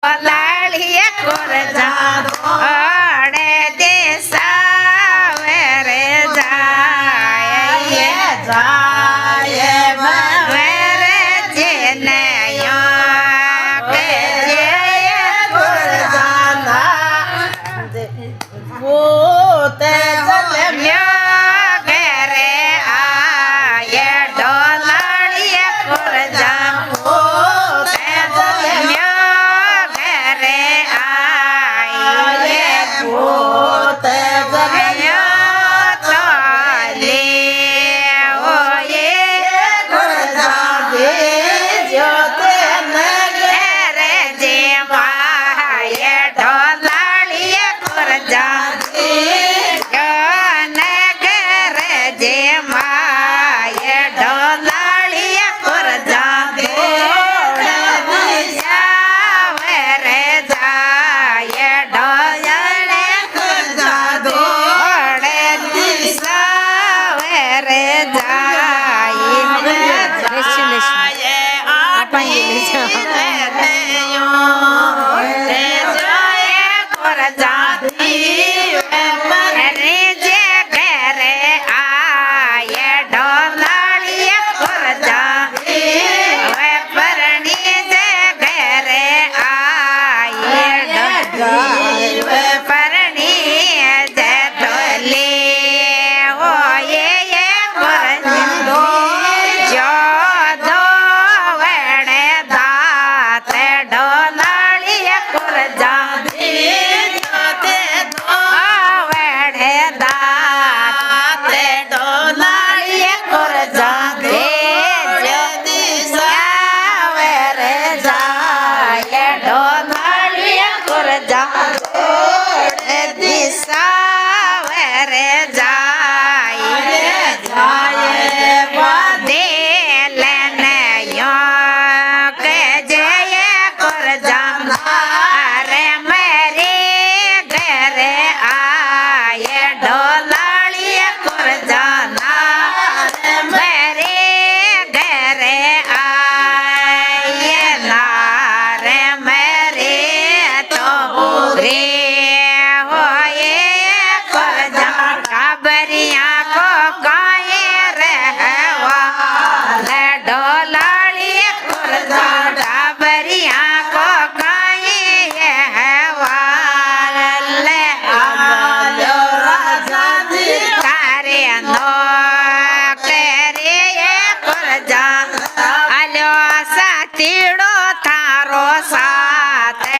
લાડીએ કોરજા અડે દેસાવે રે જાય રે જેને કે જે પોતે મ્યા ઘરે આયે ડોલાડીએ કોરજા પોતે મ્યા ઘરે આયે પોતે મ્યા તોલે ઓયે ઘરે જે માયે ડોલાડીએ કોરજા જે માયે ડોલાડીએ કોરજા રે જાય ડોયડે કોરજા દોડે દિશાવે રે જાય રે